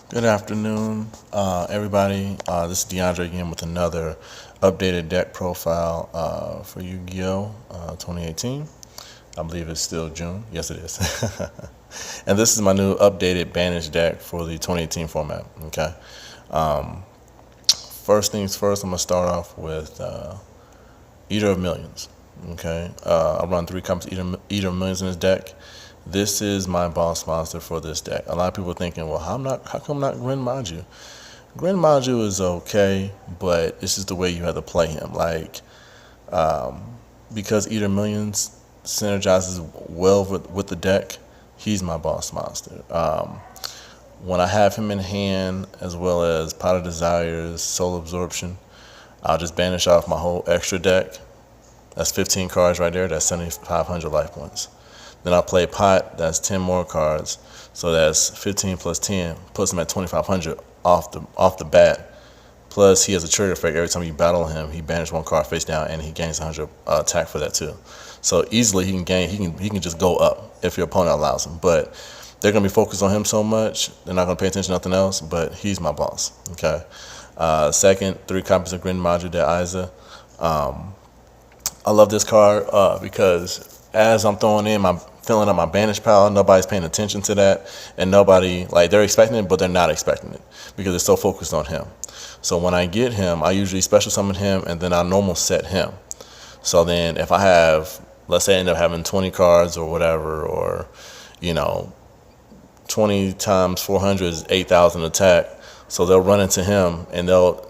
Good afternoon, everybody. This is DeAndre again with another updated deck profile for Yu-Gi-Oh! 2018. I believe it's still June. Yes, it is. And this is my new updated Banish deck for the 2018 format. Okay. Um, First things first, I'm gonna start off with Eater of Millions. Okay. I run 3 copies Eater of Millions in this deck. This is my boss monster for this deck. A lot of people are thinking, well, how come not Gren Maju? Gren Maju is okay, but it's just the way you have to play him. Because Eater Millions synergizes well with the deck, he's my boss monster. When I have him in hand, as well as Pot of Desires, Soul Absorption, I'll just banish off my whole extra deck. That's 15 cards right there. That's 7,500 life points. Then I'll play Pot. That's 10 more cards. So that's 15 plus 10. Puts him at 2,500 off the bat. Plus, he has a trigger effect. Every time you battle him, he banishes 1 card face down, and he gains 100 attack for that too. So easily he can just go up if your opponent allows him. But they're gonna be focused on him so much, they're not gonna pay attention to nothing else. But he's my boss. Okay. Second, 3 copies of Grin Maju de Isa. I love this card because as I'm filling up my banish pile, nobody's paying attention to that, and they're expecting it, but they're not expecting it because they're so focused on him. So when I get him, I usually special summon him, and then I normal set him. So then if I have, let's say I end up having 20 cards or whatever, or 20 times 400 is 8,000 attack. So they'll run into him, and they'll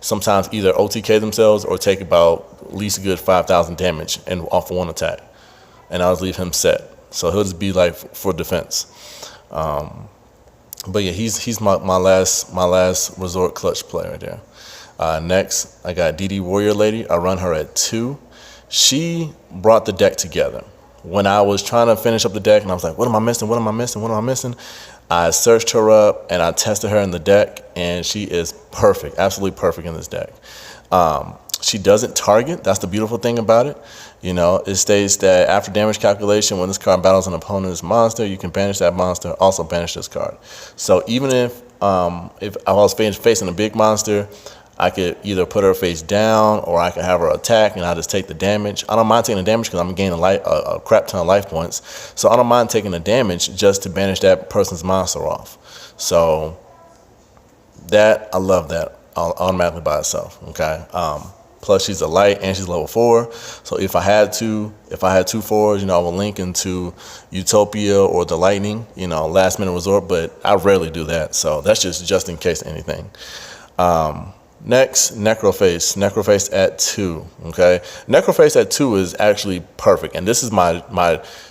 sometimes either OTK themselves or take about at least a good 5,000 damage and off of 1 attack. And I'll just leave him set. So he'll just be like for defense. But yeah, he's my last resort clutch play right there. Next, I got DD Warrior Lady. I run her at 2. She brought the deck together. When I was trying to finish up the deck and I was like, what am I missing? What am I missing? What am I missing? I searched her up and I tested her in the deck, and she is perfect, absolutely perfect in this deck. She doesn't target. That's the beautiful thing about it. It states that after damage calculation, when this card battles an opponent's monster, you can banish that monster, also banish this card. So even if I was facing a big monster, I could either put her face down or I could have her attack and I just take the damage. I don't mind taking the damage because I'm gaining a crap ton of life points. So I don't mind taking the damage just to banish that person's monster off. So I love that automatically by itself. Okay. Plus she's a light and she's level 4. So if I had 2 4s, I will link into Utopia or the Lightning, last minute resort, but I rarely do that. So that's just in case anything. Next, Necroface. Necroface at 2. Okay, Necroface at 2 is actually perfect, and this is my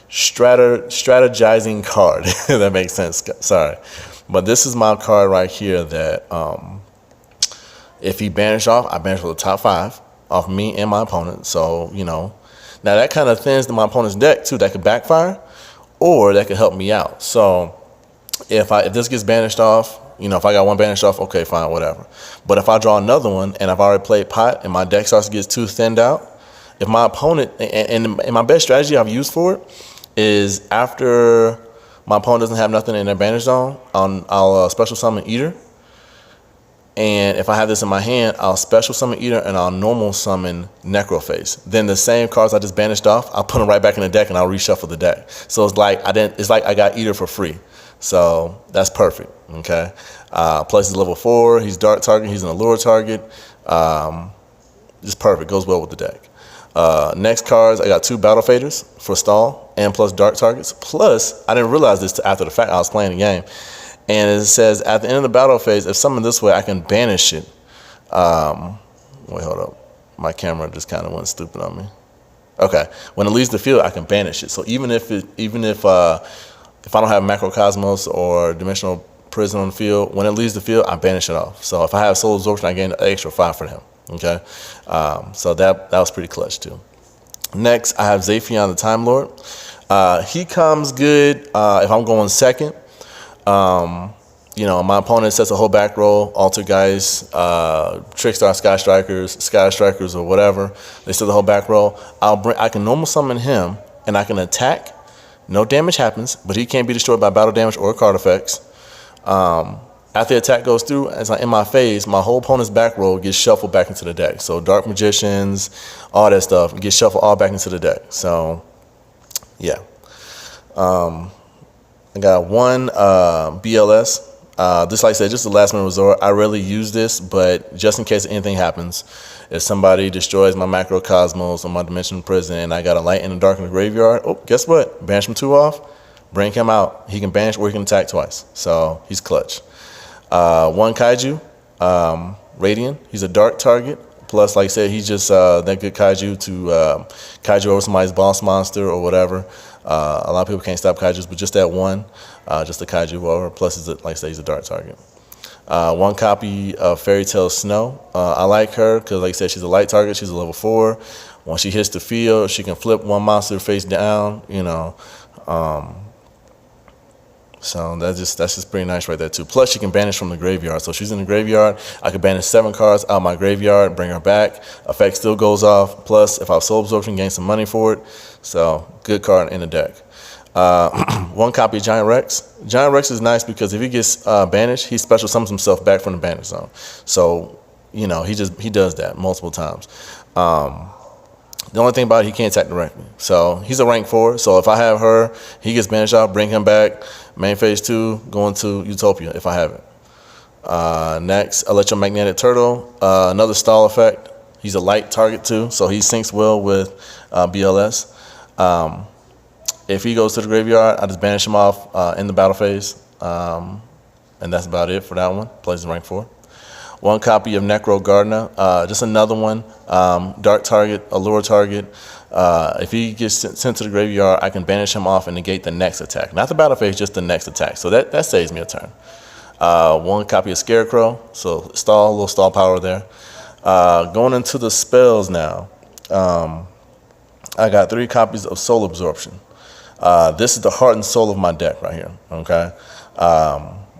strategizing card. If that makes sense. Sorry, but this is my card right here that if he banish off, I banish for the top 5 off me and my opponent. So now that kind of thins my opponent's deck too. That could backfire, or that could help me out. So if this gets banished off, if I got 1 banished off, okay, fine, whatever. But if I draw another one and I've already played Pot and my deck starts to get too thinned out, if my opponent, and my best strategy I've used for it is after my opponent doesn't have nothing in their banish zone, I'll special summon Eater. And if I have this in my hand, I'll special summon Eater and I'll normal summon Necroface. Then the same cards I just banished off, I'll put them right back in the deck and I'll reshuffle the deck. So it's like I got Eater for free. So that's perfect. Okay. Plus he's level 4. He's dark target. He's an allure target. Just perfect. Goes well with the deck. Next cards, I got 2 battle faders for stall and plus dark targets. Plus, I didn't realize this after the fact. I was playing the game. And it says at the end of the battle phase, if summoned this way, I can banish it. Wait, hold up. My camera just kind of went stupid on me. Okay. When it leaves the field, I can banish it. So even if I don't have Macrocosmos or Dimensional Prison on the field, when it leaves the field, I banish it off. So if I have Soul Absorption, I gain an extra 5 for him. Okay, so that was pretty clutch too. Next, I have Zaphion the Time Lord. He comes good if I'm going second. My opponent sets a whole back row, Alter Guys, Trickstar Sky Strikers, or whatever. They set the whole back row. I can normal summon him, and I can attack. No damage happens, but he can't be destroyed by battle damage or card effects. After the attack goes through, as I'm in my phase, my whole opponent's back row gets shuffled back into the deck. So Dark Magicians, all that stuff gets shuffled all back into the deck. So yeah. I got one BLS. This, like I said, just the last minute resort. I rarely use this, but just in case anything happens, if somebody destroys my macrocosmos or my dimensional prison and I got a light and a dark in the graveyard, oh, guess what? Banish from 2 off, bring him out. He can banish or he can attack twice. So he's clutch. One Kaiju, Radiant. He's a dark target. Plus, like I said, he's just that good Kaiju to Kaiju over somebody's boss monster or whatever. A lot of people can't stop Kaijus, but just that one, just the Kaiju over. Plus, it's like I said, he's a dark target. One copy of Fairy Tale Snow. I like her because, like I said, she's a light target. She's a level 4. When she hits the field, she can flip one monster face down. So that's just pretty nice right there too. Plus, she can banish from the graveyard. So she's in the graveyard. I could banish 7 cards out of my graveyard, bring her back. Effect still goes off. Plus, if I have Soul Absorption, gain some money for it. So good card in the deck. One copy of Giant Rex. Giant Rex is nice because if he gets banished, he special summons himself back from the banish zone. So he does that multiple times. The only thing about it, he can't attack directly. So he's a rank 4. So if I have her, he gets banished out, bring him back. Main phase 2, going to Utopia if I have it. Next, Electromagnetic Turtle. Another stall effect. He's a light target too, so he syncs well with BLS. If he goes to the graveyard, I just banish him off in the battle phase. And that's about it for that one. Plays in rank 4. One copy of Necro Gardener. Just another one. Dark target, allure target. If he gets sent to the graveyard, I can banish him off and negate the next attack. Not the battle phase, just the next attack. So that saves me a turn. One copy of Scarecrow. So a little stall power there. Going into the spells now. I got 3 copies of Soul Absorption. This is the heart and soul of my deck right here. Okay.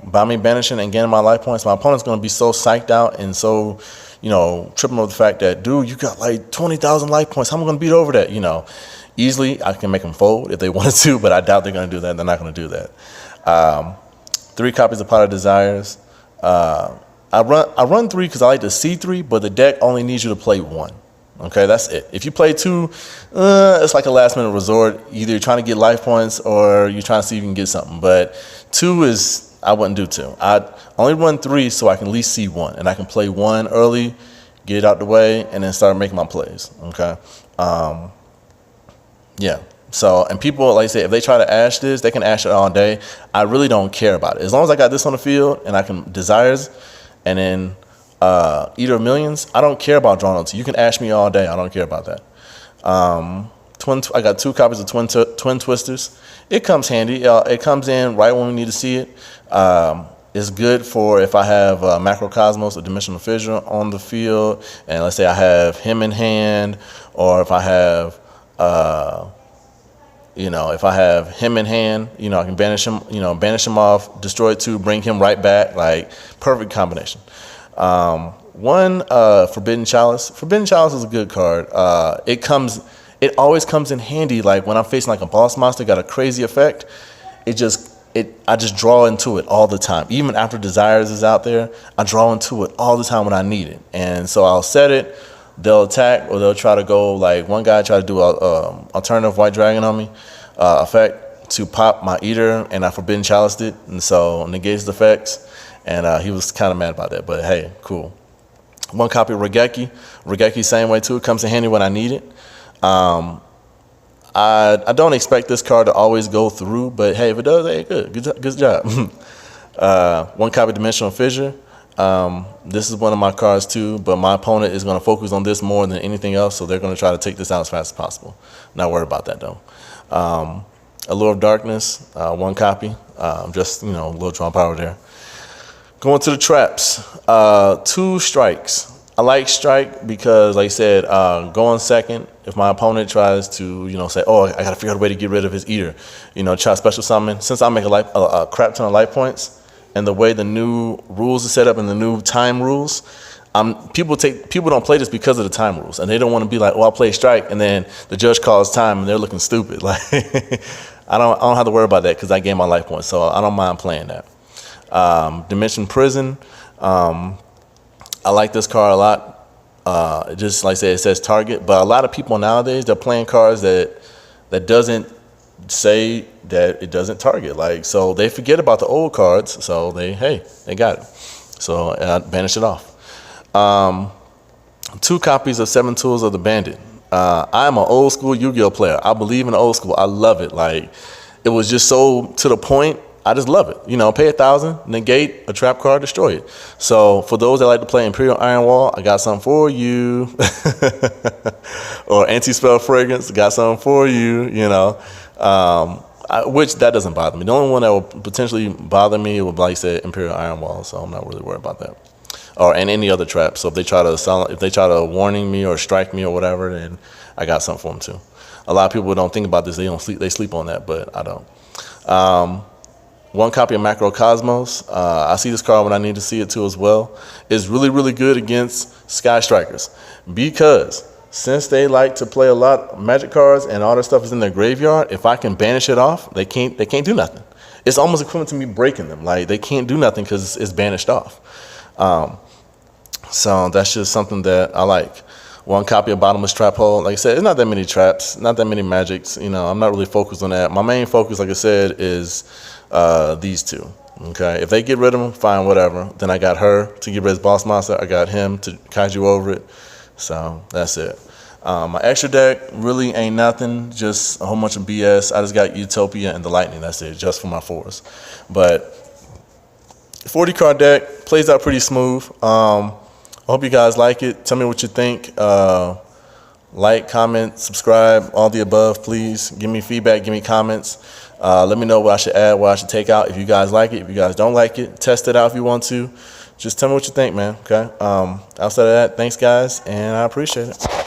By me banishing and gaining my life points, my opponent's going to be so psyched out and so, tripping over the fact that, dude, you got like 20,000 life points. How am I going to beat over that? Easily I can make them fold if they wanted to, but I doubt they're going to do that. They're not going to do that. 3 copies of Pot of Desires. I run 3 because I like to see 3, but the deck only needs you to play 1. Okay, that's it. If you play 2, it's like a last minute resort. Either you're trying to get life points or you're trying to see if you can get something. But 2 is, I wouldn't do 2. I only run 3 so I can at least see 1. And I can play 1 early, get it out the way, and then start making my plays. Okay. Yeah. So, and people, like I say, if they try to ash this, they can ash it all day. I really don't care about it. As long as I got this on the field and I can Desires and then Eater of Millions, I don't care about drawing onto. You can ash me all day. I don't care about that. I got 2 copies of Twin Twisters. It comes handy. It comes in right when we need to see it. It's good for if I have Macrocosmos or Dimensional Fissure on the field, and let's say I have him in hand, or if I have, if I have him in hand, I can banish him off, destroy 2, bring him right back, like perfect combination. One Forbidden Chalice. Forbidden Chalice is a good card. It always comes in handy, like when I'm facing like a boss monster, got a crazy effect. I just draw into it all the time. Even after Desires is out there, I draw into it all the time when I need it. And so I'll set it, they'll attack, or they'll try to go, like one guy tried to do a alternative White Dragon on me, effect to pop my Eater, and I Forbidden Chaliced it, and so negates the effects. And he was kind of mad about that, but hey, cool. One copy of Regeki. Regeki, same way too. It comes in handy when I need it. I don't expect this card to always go through, but hey, if it does, hey, good job. One copy of Dimensional Fissure. This is one of my cards too, but my opponent is going to focus on this more than anything else, so they're going to try to take this out as fast as possible. Not worried about that though. Allure of Darkness, 1 copy. Just a little draw power there. Going to the traps, 2 strikes. I like strike because, like I said, going second, if my opponent tries to, say, oh, I got to figure out a way to get rid of his Eater, try special summon. Since I make a crap ton of life points, and the way the new rules are set up and the new time rules, people don't play this because of the time rules, and they don't want to be like, oh, I'll play strike, and then the judge calls time, and they're looking stupid. Like, I don't have to worry about that because I gain my life points, so I don't mind playing that. Dimension Prison. I like this card a lot. Just like I said, it says target, but a lot of people nowadays, they're playing cards that doesn't say that it doesn't target. Like, so they forget about the old cards, so they got it. So I banish it off. 2 copies of 7 Tools of the Bandit. I'm an old school Yu-Gi-Oh player. I believe in the old school. I love it. Like, it was just so to the point. I just love it. You know, pay 1,000, negate a trap card, destroy it. So for those that like to play Imperial Iron Wall, I got something for you. Or Anti-Spell Fragrance, got something for you, you know. Which that doesn't bother me. The only one that would potentially bother me would, like I said, Imperial Iron Wall. So I'm not really worried about that. Or and any other trap. So if they try to warning me or strike me or whatever, then I got something for them too. A lot of people don't think about this. They sleep on that, but I don't. 1 copy of Macrocosmos. I see this card when I need to see it too as well. It's really, really good against Sky Strikers because since they like to play a lot of Magic cards and all their stuff is in their graveyard, if I can banish it off, they can't do nothing. It's almost equivalent to me breaking them. Like, they can't do nothing because it's banished off. So that's just something that I like. 1 copy of Bottomless Trap Hole. Like I said, it's not that many traps, not that many magics. You know, I'm not really focused on that. My main focus, like I said, is these 2. Okay, if they get rid of them, fine, whatever. Then I got her to get rid of Boss Monster. I got him to kaiju over it. So that's it. My extra deck really ain't nothing, just a whole bunch of BS. I just got Utopia and the Lightning. That's it, just for my 4s. But 40 card deck plays out pretty smooth. I hope you guys like it. Tell me what you think. Like, comment, subscribe, all the above, please. Give me feedback, give me comments. Let me know what I should add, what I should take out. If you guys like it, if you guys don't like it, test it out if you want to. Just tell me what you think, man, okay? Outside of that, thanks, guys, and I appreciate it.